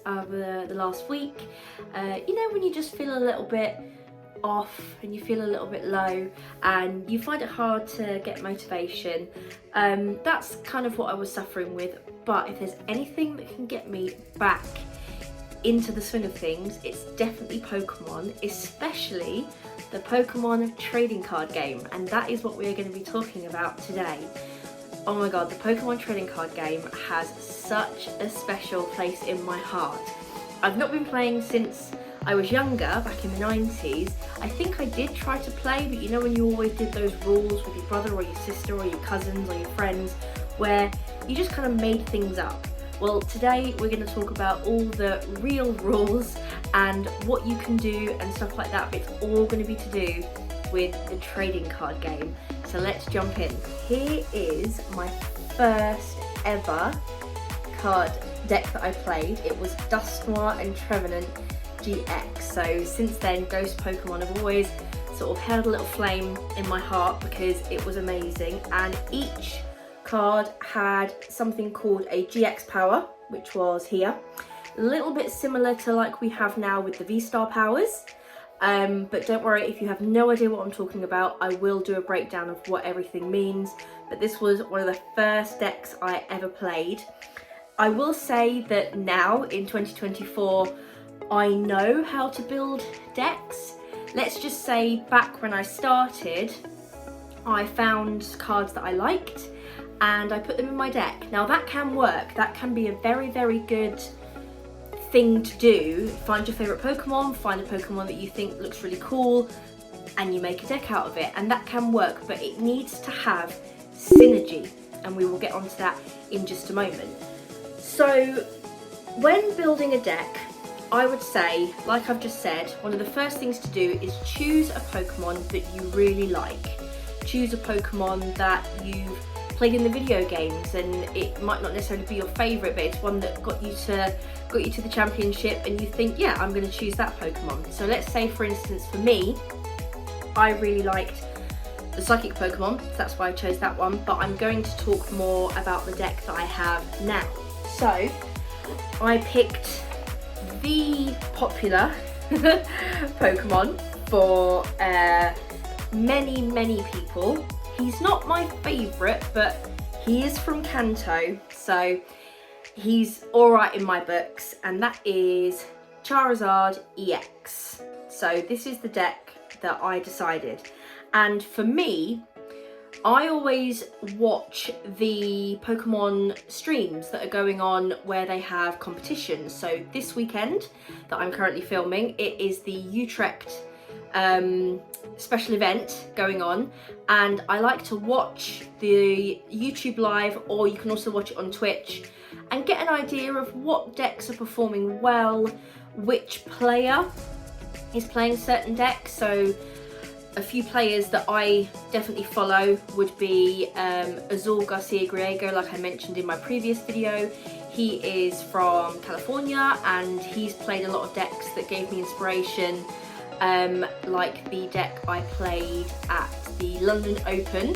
over the last week. You know, when you just feel a little bit off and you feel a little bit low and you find it hard to get motivation. That's kind of what I was suffering with, but if there's anything that can get me back into the swing of things, it's definitely Pokemon, especially the Pokemon Trading Card Game, and that is what we are going to be talking about today. Oh my god, the Pokemon Trading Card Game has such a special place in my heart. I've not been playing since I was younger, back in the 90s. I think I did try to play, but you know when you always did those rules with your brother or your sister or your cousins or your friends, where you just kind of made things up. Well, today we're going to talk about all the real rules and what you can do and stuff like that, but it's all going to be to do with the trading card game. So let's jump in. Here is my first ever card deck that I played. It was Dusknoir and Trevenant GX. So since then, Ghost Pokemon have always sort of held a little flame in my heart because it was amazing, and each card had something called a GX power, which was here. A little bit similar to like we have now with the V-Star powers. But don't worry, if you have no idea what I'm talking about, I will do a breakdown of what everything means. But this was one of the first decks I ever played. I will say that now in 2024, I know how to build decks. Let's just say back when I started, I found cards that I liked and I put them in my deck. Now that can work, that can be a very, very good thing to do. Find your favourite Pokemon, find a Pokemon that you think looks really cool, and you make a deck out of it, and that can work, but it needs to have synergy, and we will get onto that in just a moment. So when building a deck, I would say, like I've just said, one of the first things to do is choose a Pokemon that you really like. Choose a Pokemon that you've played in the video games, and it might not necessarily be your favourite, but it's one that got you to the championship and you think, yeah, I'm going to choose that Pokemon. So let's say, for instance, for me, I really liked the Psychic Pokemon, so that's why I chose that one, but I'm going to talk more about the deck that I have now. So I picked the popular Pokemon for many people. He's not my favourite, but he is from Kanto, so he's alright in my books, and that is Charizard EX. So this is the deck that I decided, and for me, I always watch the Pokemon streams that are going on where they have competitions. So this weekend that I'm currently filming, it is the Utrecht special event going on, and I like to watch the YouTube live, or you can also watch it on Twitch, and get an idea of what decks are performing well, which player is playing certain decks. So a few players that I definitely follow would be Azul Garcia Griego, like I mentioned in my previous video. He is from California and he's played a lot of decks that gave me inspiration, like the deck I played at the London Open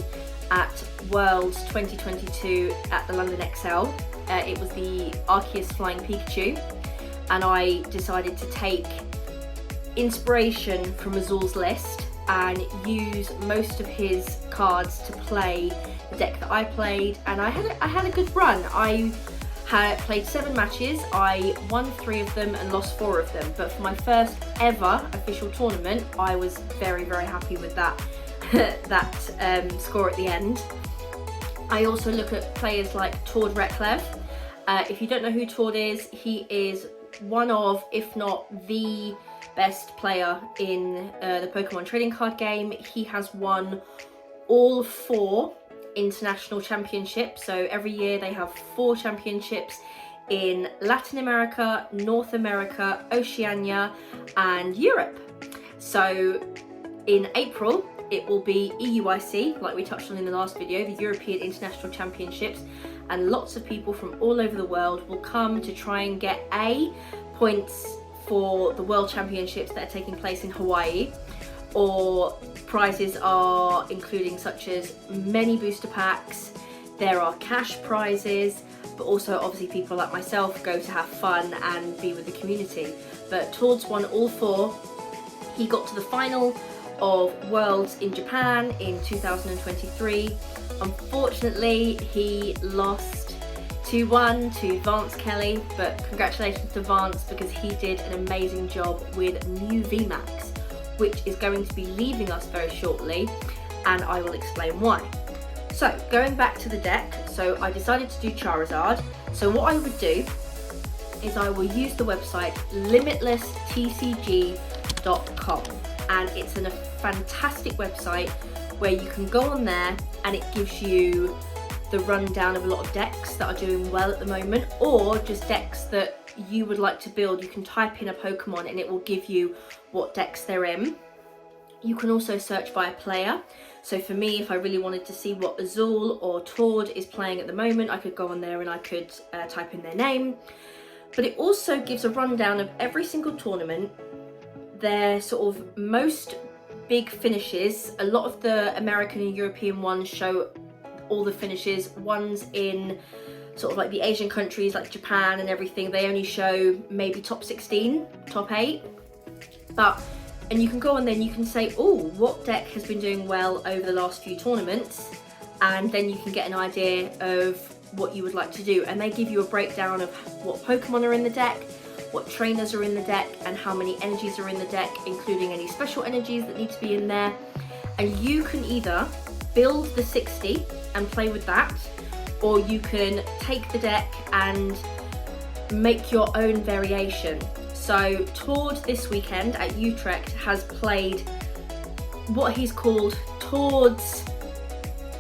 at Worlds 2022 at the London XL. It was the Arceus Flying Pikachu, and I decided to take inspiration from Azul's list and use most of his cards to play the deck that I played, and I had a good run. I had played 7 matches, I won 3 of them and lost 4 of them, but for my first ever official tournament, I was very happy with that score at the end. I also look at players like Tord Reklev. If you don't know who Tord is, he is one of, if not the best player in the Pokemon Trading Card Game. He has won all 4 international championships. So every year they have 4 championships in Latin America, North America, Oceania and Europe. So in April it will be EUIC, like we touched on in the last video, the European International Championships, and lots of people from all over the world will come to try and get points for the World Championships that are taking place in Hawaii, or prizes are including such as many booster packs, there are cash prizes, but also obviously people like myself go to have fun and be with the community. But Towards won all 4. He got to the final of Worlds in Japan in 2023. Unfortunately, he lost 2-1 to Vance Kelly, but congratulations to Vance because he did an amazing job with new VMAX, which is going to be leaving us very shortly, and I will explain why. So going back to the deck, so I decided to do Charizard. So what I would do is I will use the website limitlesstcg.com, and it's a fantastic website where you can go on there and it gives you the rundown of a lot of decks that are doing well at the moment, or just decks that you would like to build. You can type in a Pokemon and it will give you what decks they're in. You can also search by a player. So for me, if I really wanted to see what Azul or Tord is playing at the moment, I could go on there and I could type in their name. But it also gives a rundown of every single tournament, their sort of most big finishes. A lot of the American and European ones show all the finishes. Ones in sort of like the Asian countries like Japan and everything, they only show maybe top 16, top 8. And you can go on there and you can say, oh, what deck has been doing well over the last few tournaments, and then you can get an idea of what you would like to do. And they give you a breakdown of what Pokemon are in the deck, what trainers are in the deck, and how many energies are in the deck, including any special energies that need to be in there. And you can either build the 60 and play with that, or you can take the deck and make your own variation. So Tord this weekend at Utrecht has played what he's called Tord's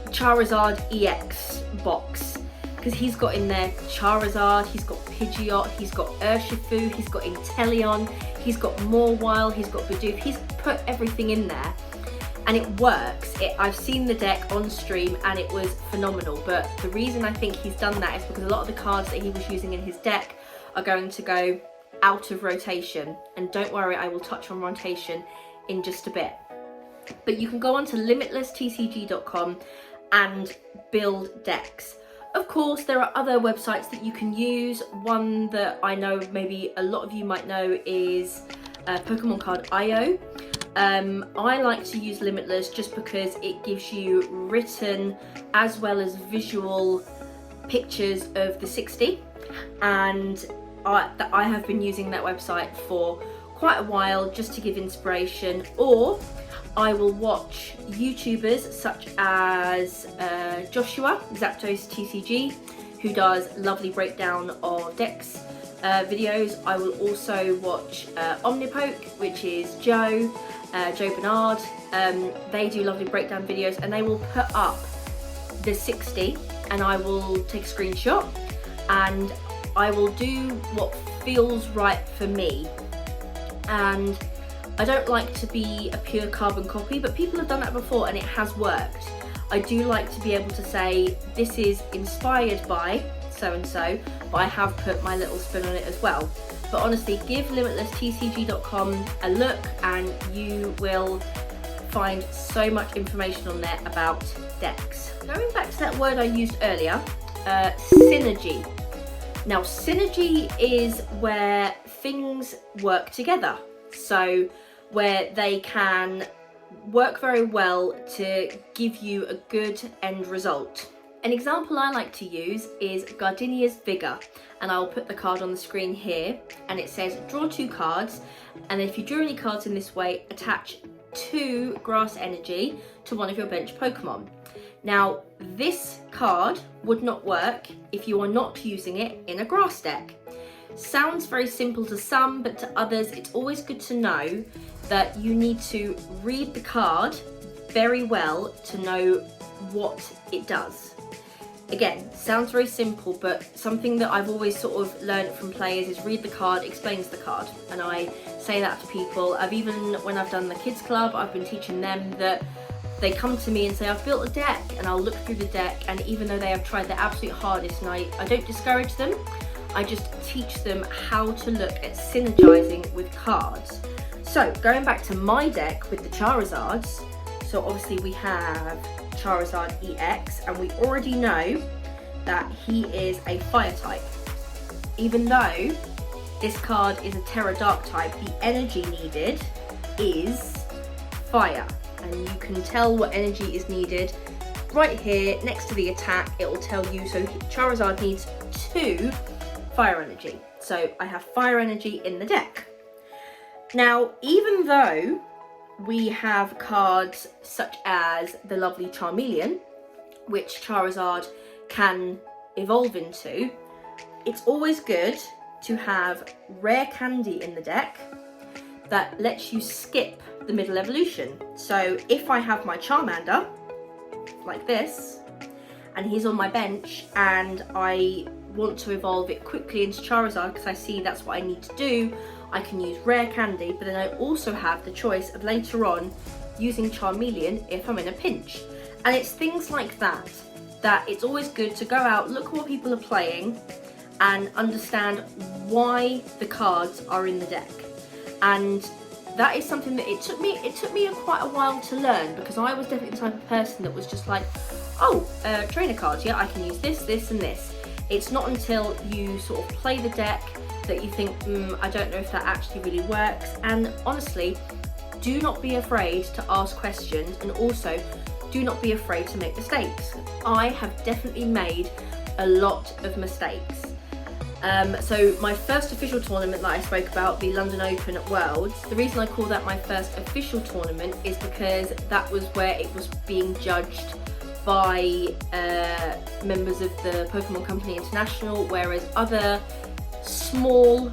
Charizard EX box, because he's got in there Charizard, he's got Pidgeot, he's got Urshifu, he's got Inteleon, he's got Mawile, he's got Bidoof. He's put everything in there and it works. I've seen the deck on stream and it was phenomenal, but the reason I think he's done that is because a lot of the cards that he was using in his deck are going to go out of rotation, and don't worry, I will touch on rotation in just a bit. But you can go on to limitlesstcg.com and build decks. Of course, there are other websites that you can use. One that I know maybe a lot of you might know is Pokémon Card IO. I like to use Limitless just because it gives you written as well as visual pictures of the 60, and I have been using that website for quite a while just to give inspiration. Or I will watch YouTubers such as Joshua Zapdos TCG, who does lovely breakdown of decks videos. I will also watch Omnipoke, which is Joe Bernard. They do lovely breakdown videos, and they will put up the 60 and I will take a screenshot and I will do what feels right for me. And I don't like to be a pure carbon copy, but people have done that before and it has worked. I do like to be able to say this is inspired by so and so, but I have put my little spin on it as well. But honestly, give limitlesstcg.com a look and you will find so much information on there about decks. Going back to that word I used earlier, synergy. Now, synergy is where things work together. So where they can work very well to give you a good end result. An example I like to use is Gardenia's Vigor, and I'll put the card on the screen here, and it says draw 2 cards, and if you draw any cards in this way, attach 2 grass energy to one of your bench Pokemon. Now, this card would not work if you are not using it in a grass deck. Sounds very simple to some, but to others it's always good to know that you need to read the card very well to know what it does. Again, sounds very simple, but something that I've always sort of learned from players is read the card explains the card, and I say that to people. When I've done the kids club, I've been teaching them that they come to me and say, I've built a deck, and I'll look through the deck, and even though they have tried their absolute hardest, and I don't discourage them, I just teach them how to look at synergizing with cards. So going back to my deck with the Charizards, so obviously we have Charizard EX, and we already know that he is a fire type. Even though this card is a Terra Dark type, the energy needed is fire. And you can tell what energy is needed right here next to the attack. It will tell you, so Charizard needs 2 fire energy. So I have fire energy in the deck. Now, even though we have cards such as the lovely Charmeleon, which Charizard can evolve into, it's always good to have rare candy in the deck that lets you skip the middle evolution. So if I have my Charmander, like this, and he's on my bench, and I want to evolve it quickly into Charizard because I see that's what I need to do, I can use rare candy, but then I also have the choice of later on using Charmeleon if I'm in a pinch. And it's things like that, that it's always good to go out, look what people are playing, and understand why the cards are in the deck. And that is something that it took me quite a while to learn, because I was definitely the type of person that was just like, oh, trainer cards, yeah, I can use this, this, and this. It's not until you sort of play the deck that you think, I don't know if that actually really works. And honestly, do not be afraid to ask questions, and also do not be afraid to make mistakes. I have definitely made a lot of mistakes. So my first official tournament that I spoke about, the London Open at Worlds, the reason I call that my first official tournament is because that was where it was being judged by members of the Pokémon Company International, whereas other small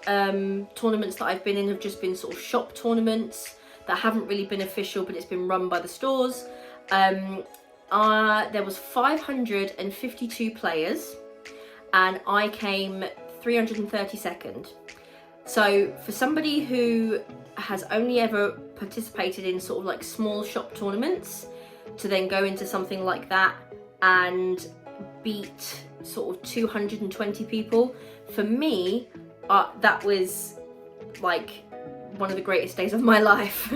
tournaments that I've been in have just been sort of shop tournaments that haven't really been official, but it's been run by the stores. There was 552 players, and I came 332nd. So for somebody who has only ever participated in sort of like small shop tournaments, to then go into something like that and beat sort of 220 people, for me, that was like one of the greatest days of my life.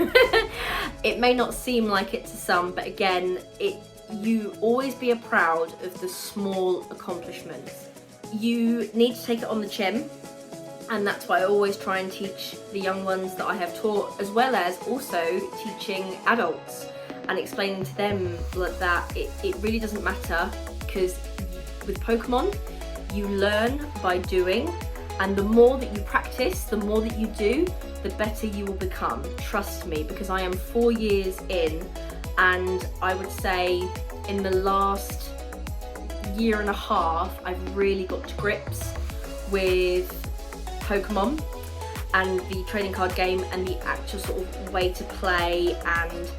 It may not seem like it to some, but again, you always be proud of the small accomplishments. You need to take it on the chin, and that's why I always try and teach the young ones that I have taught, as well as also teaching adults and explaining to them that it really doesn't matter, because with Pokemon, you learn by doing, and the more that you practice, the more that you do, the better you will become. Trust me, because I am 4 years in, and I would say in the last year and a half, I've really got to grips with Pokemon and the trading card game and the actual sort of way to play and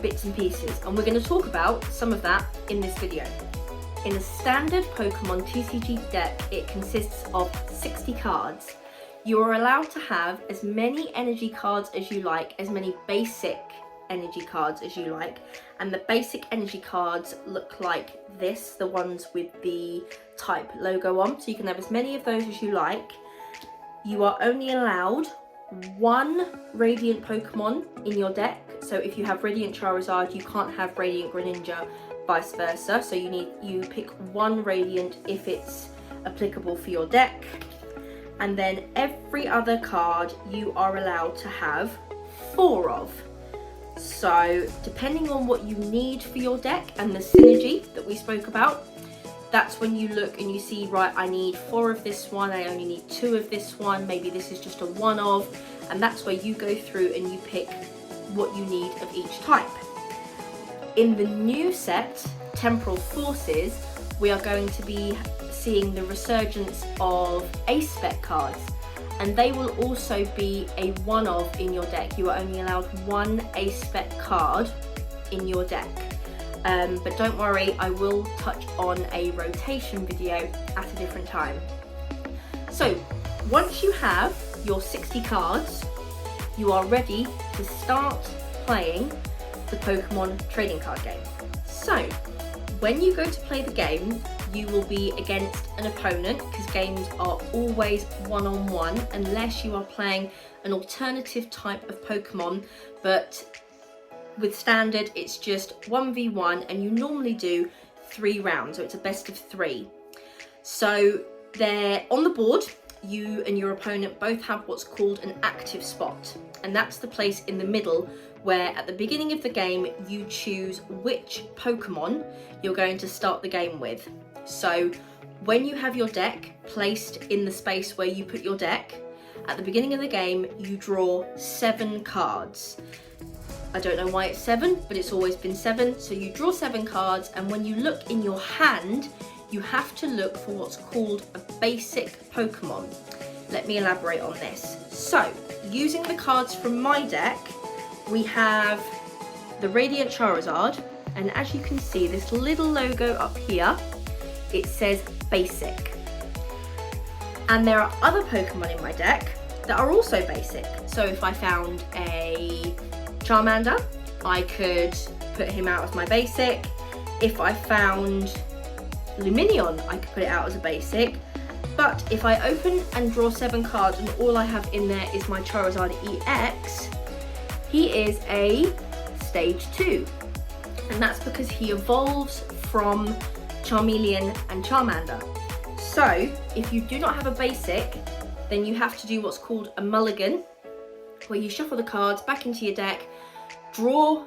bits and pieces. And we're going to talk about some of that in this video. In a standard Pokemon TCG deck, it consists of 60 cards. You are allowed to have as many energy cards as you like, as many basic energy cards as you like, and the basic energy cards look like this, the ones with the type logo on, so you can have as many of those as you like. You are only allowed 1 Radiant Pokemon in your deck, so if you have Radiant Charizard, you can't have Radiant Greninja, vice versa, so you pick 1 Radiant if it's applicable for your deck. And then every other card you are allowed to have 4 of. So depending on what you need for your deck and the synergy that we spoke about, that's when you look and you see, right, I need 4 of this one, I only need 2 of this one, maybe this is just a one of, and that's where you go through and you pick what you need of each type. In the new set, Temporal Forces, we are going to be seeing the resurgence of Ace Spec cards, and they will also be a one-of in your deck. You are only allowed 1 Ace Spec card in your deck. But don't worry, I will touch on a rotation video at a different time. So once you have your 60 cards, you are ready to start playing the Pokemon Trading Card Game. So when you go to play the game, you will be against an opponent, because games are always one-on-one unless you are playing an alternative type of Pokemon, but with standard it's just 1v1, and you normally do 3 rounds, so it's a best of 3. So they're on the board. You and your opponent both have what's called an active spot, and that's the place in the middle where at the beginning of the game you choose which Pokemon you're going to start the game with. So when you have your deck placed in the space where you put your deck, at the beginning of the game you draw 7 cards. I don't know why it's 7, but it's always been 7. So you draw 7 cards, and when you look in your hand, you have to look for what's called a basic Pokemon. Let me elaborate on this. So, using the cards from my deck, we have the Radiant Charizard, and as you can see, this little logo up here, it says basic. And there are other Pokemon in my deck that are also basic. So if I found a Charmander, I could put him out as my basic. If I found Lumineon, I could put it out as a basic. But if I open and draw 7 cards and all I have in there is my Charizard EX, he is a stage 2. And that's because he evolves from Charmeleon and Charmander. So if you do not have a basic, then you have to do what's called a mulligan, where you shuffle the cards back into your deck, draw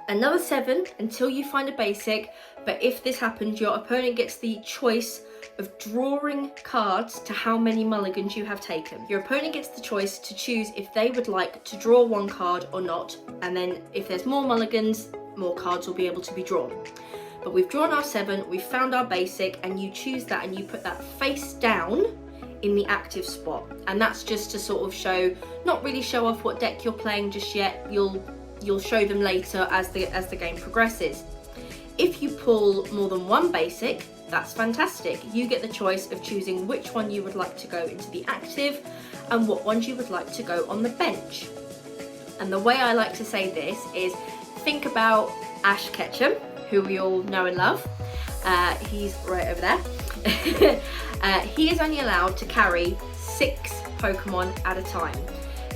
another 7 until you find a basic. But if this happens, your opponent gets the choice of drawing cards to how many mulligans you have taken. Your opponent gets the choice to choose if they would like to draw 1 card or not, and then if there's more mulligans, more cards will be able to be drawn. But we've drawn our 7, we've found our basic, and you choose that and you put that face down in the active spot. And that's just to sort of show, not really show off what deck you're playing just yet. You'll show them later as the game progresses. If you pull more than 1 basic, that's fantastic. You get the choice of choosing which one you would like to go into the active and what ones you would like to go on the bench. And the way I like to say this is, think about Ash Ketchum, who we all know and love. He's right over there. He is only allowed to carry 6 Pokemon at a time.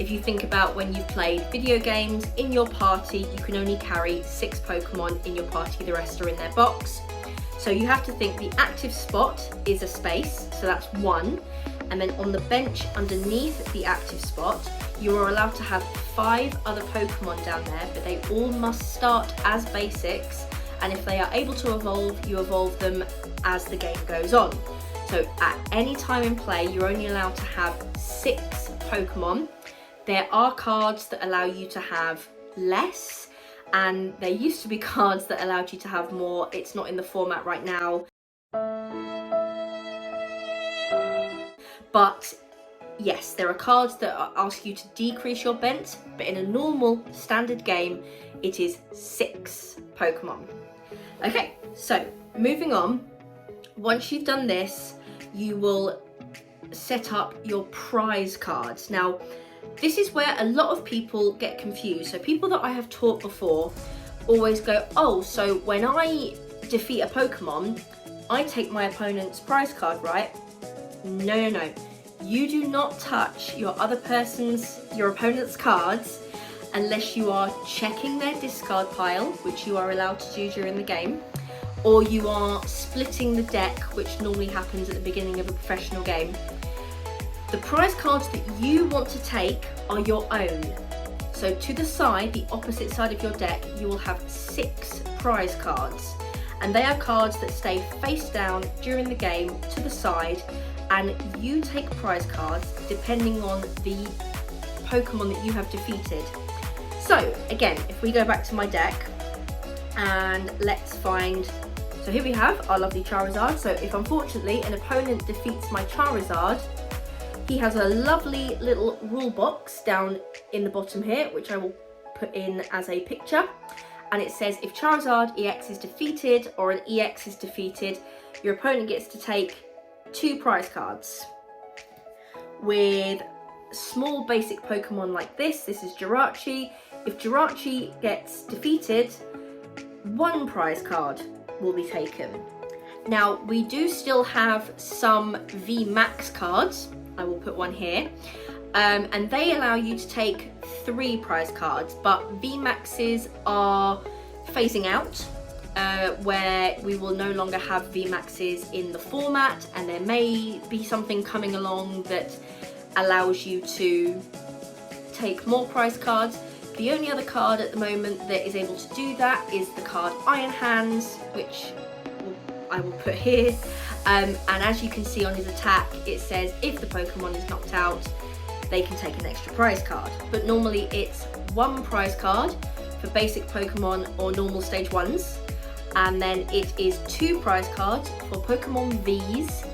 If you think about when you've played video games, in your party you can only carry 6 Pokemon in your party, the rest are in their box. So you have to think the active spot is a space, so that's 1. And then on the bench underneath the active spot, you are allowed to have 5 other Pokemon down there, but they all must start as basics. And if they are able to evolve, you evolve them as the game goes on. So at any time in play, you're only allowed to have 6 Pokemon. There are cards that allow you to have less, and there used to be cards that allowed you to have more. It's not in the format right now. But yes, there are cards that ask you to decrease your bench, but in a normal standard game, it is 6 Pokemon. Okay, so moving on. Once you've done this, you will set up your prize cards. Now, this is where a lot of people get confused. So people that I have taught before always go, oh, so when I defeat a Pokemon, I take my opponent's prize card, right? No. You do not touch your opponent's cards unless you are checking their discard pile, which you are allowed to do during the game, or you are splitting the deck, which normally happens at the beginning of a professional game. The prize cards that you want to take are your own. So to the side, the opposite side of your deck, you will have 6 prize cards. And they are cards that stay face down during the game to the side, and you take prize cards depending on the Pokemon that you have defeated. So again, if we go back to my deck and let's find, so here we have our lovely Charizard. So if unfortunately an opponent defeats my Charizard, he has a lovely little rule box down in the bottom here, which I will put in as a picture. And it says, if Charizard EX is defeated or an EX is defeated, your opponent gets to take 2 prize cards. With small basic Pokemon like this is Jirachi. If Jirachi gets defeated, 1 prize card will be taken. Now, we do still have some VMAX cards. I will put one here. And they allow you to take 3 prize cards, but VMAXs are phasing out. where we will no longer have VMAXs in the format, and there may be something coming along that allows you to take more prize cards. The only other card at the moment that is able to do that is the card Iron Hands, which I will put here. And as you can see on his attack, it says if the Pokemon is knocked out, they can take an extra prize card. But normally it's 1 prize card for basic Pokemon or normal stage 1s, and then it is 2 prize cards for Pokemon Vs,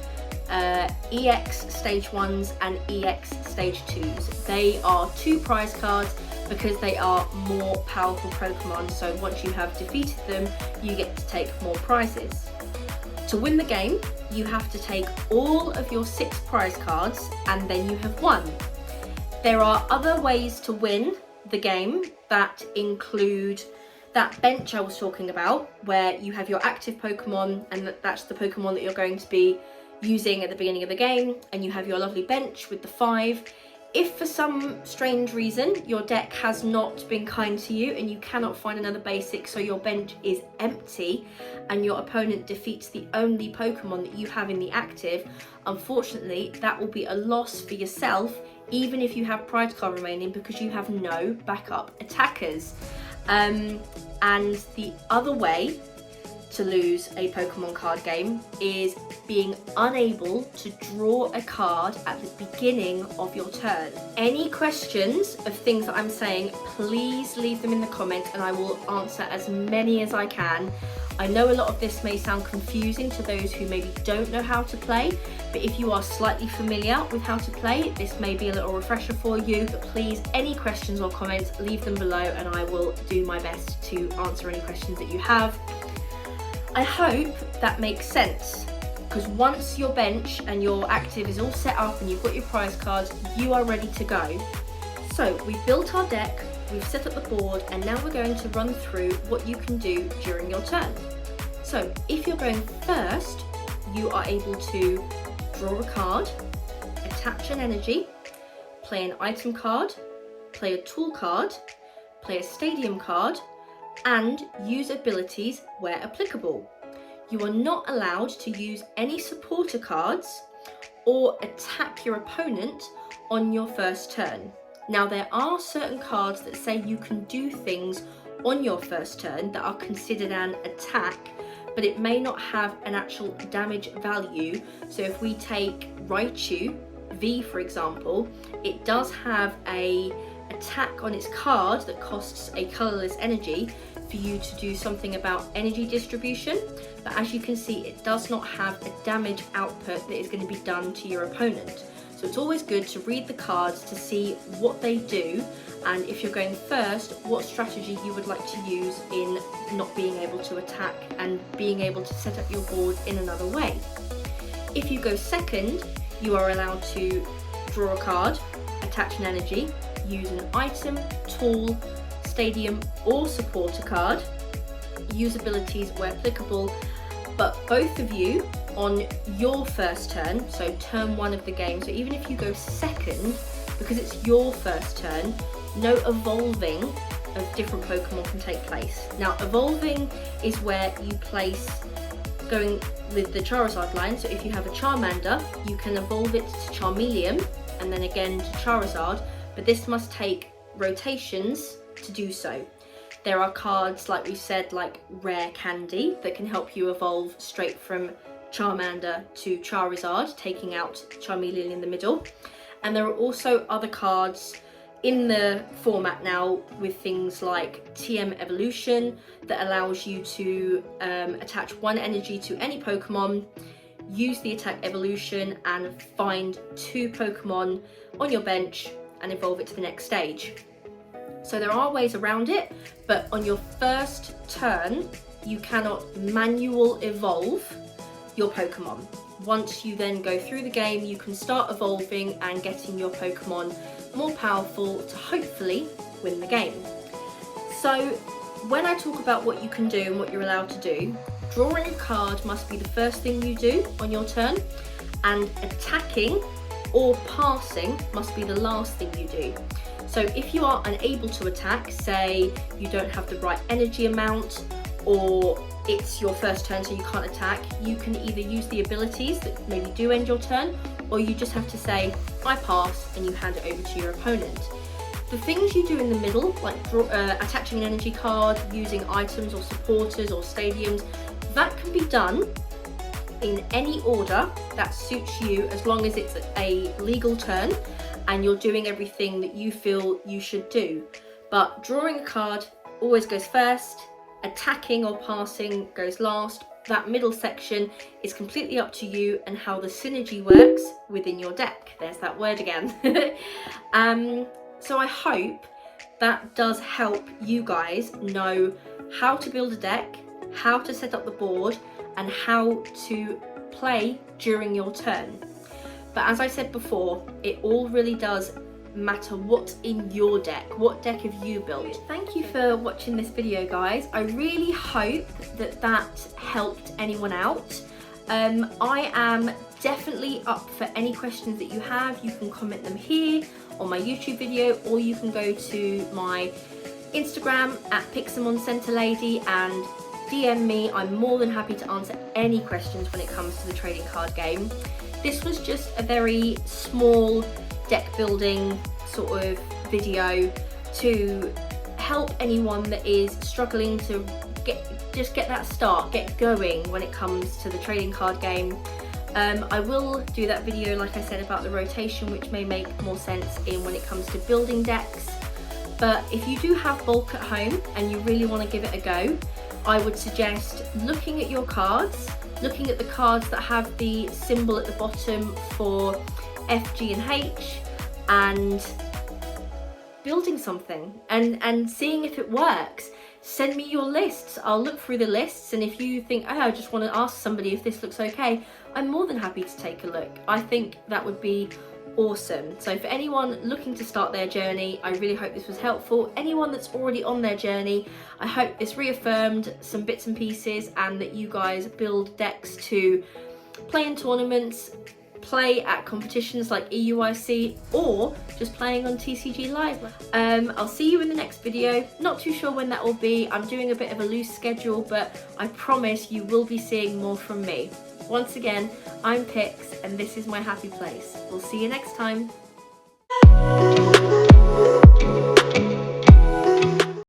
EX stage 1s and EX stage 2s. They are 2 prize cards because they are more powerful Pokemon, so once you have defeated them, you get to take more prizes. To win the game, you have to take all of your 6 prize cards and then you have won. There are other ways to win the game that include that bench I was talking about, where you have your active Pokemon and that's the Pokemon that you're going to be using at the beginning of the game, and you have your lovely bench with the 5. If for some strange reason your deck has not been kind to you and you cannot find another basic, so your bench is empty and your opponent defeats the only Pokemon that you have in the active, unfortunately that will be a loss for yourself, even if you have prize card remaining, because you have no backup attackers. And the other way to lose a Pokemon card game is being unable to draw a card at the beginning of your turn. Any questions of things that I'm saying, please leave them in the comments and I will answer as many as I can. I know a lot of this may sound confusing to those who maybe don't know how to play, but if you are slightly familiar with how to play, this may be a little refresher for you. But please, any questions or comments, leave them below and I will do my best to answer any questions that you have. I hope that makes sense, because once your bench and your active is all set up and you've got your prize cards, you are ready to go. So we've built our deck, we've set up the board, and now we're going to run through what you can do during your turn. So if you're going first, you are able to draw a card, attach an energy, play an item card, play a tool card, play a stadium card, and use abilities where applicable. You are not allowed to use any supporter cards or attack your opponent on your first turn. Now there are certain cards that say you can do things on your first turn that are considered an attack, but it may not have an actual damage value. So if we take Raichu V for example, it does have a attack on its card that costs a colourless energy for you to do something about energy distribution, but as you can see it does not have a damage output that is going to be done to your opponent. So it's always good to read the cards to see what they do, and if you're going first, what strategy you would like to use in not being able to attack and being able to set up your board in another way. If you go second, you are allowed to draw a card, attach an energy, use an item, tool, stadium or supporter card, use abilities where applicable, but both of you on your first turn, so turn 1 of the game, so even if you go second, because it's your first turn, no evolving of different Pokemon can take place. Now evolving is where you place, going with the Charizard line, so if you have a Charmander, you can evolve it to Charmeleon and then again to Charizard, but this must take rotations to do so. There are cards, like we said, like Rare Candy, that can help you evolve straight from Charmander to Charizard, taking out Charmeleon in the middle. And there are also other cards in the format now with things like TM Evolution that allows you to attach 1 energy to any Pokemon, use the attack evolution and find 2 Pokemon on your bench and evolve it to the next stage. So there are ways around it, but on your first turn, you cannot manual evolve your Pokemon. Once you then go through the game, you can start evolving and getting your Pokemon more powerful to hopefully win the game. So when I talk about what you can do and what you're allowed to do, drawing a card must be the first thing you do on your turn, and attacking or passing must be the last thing you do. So if you are unable to attack, say you don't have the right energy amount, or it's your first turn so you can't attack, you can either use the abilities that maybe do end your turn, or you just have to say, I pass, and you hand it over to your opponent. The things you do in the middle, like attaching an energy card, using items or supporters or stadiums, that can be done in any order that suits you, as long as it's a legal turn and you're doing everything that you feel you should do. But drawing a card always goes first, attacking or passing goes last. That middle section is completely up to you and how the synergy works within your deck. There's that word again. So I hope that does help you guys know how to build a deck, how to set up the board, and how to play during your turn. But as I said before, it all really does matter what's in your deck. What deck have you built? Thank you for watching this video, guys. I really hope that that helped anyone out. I am definitely up for any questions that you have. You can comment them here on my YouTube video, or you can go to my Instagram at PixelmonCenterLady and DM me. I'm more than happy to answer any questions when it comes to the trading card game. This was just a very small deck building sort of video to help anyone that is struggling to get that start, get going when it comes to the trading card game. I will do that video, like I said, about the rotation, which may make more sense when it comes to building decks. But if you do have bulk at home and you really want to give it a go, I would suggest looking at your cards, looking at the cards that have the symbol at the bottom for F, G and H, and building something and seeing if it works. Send me your lists. I'll look through the lists, and if you think, oh, I just want to ask somebody if this looks okay, I'm more than happy to take a look. I think that would be awesome. So for anyone looking to start their journey, I really hope this was helpful. Anyone that's already on their journey, I hope this reaffirmed some bits and pieces, and that you guys build decks to play in tournaments, play at competitions like EUIC, or just playing on TCG Live. I'll see you in the next video. Not too sure when that will be. I'm doing a bit of a loose schedule, but I promise you will be seeing more from me. Once again, I'm Pix, and this is my happy place. We'll see you next time.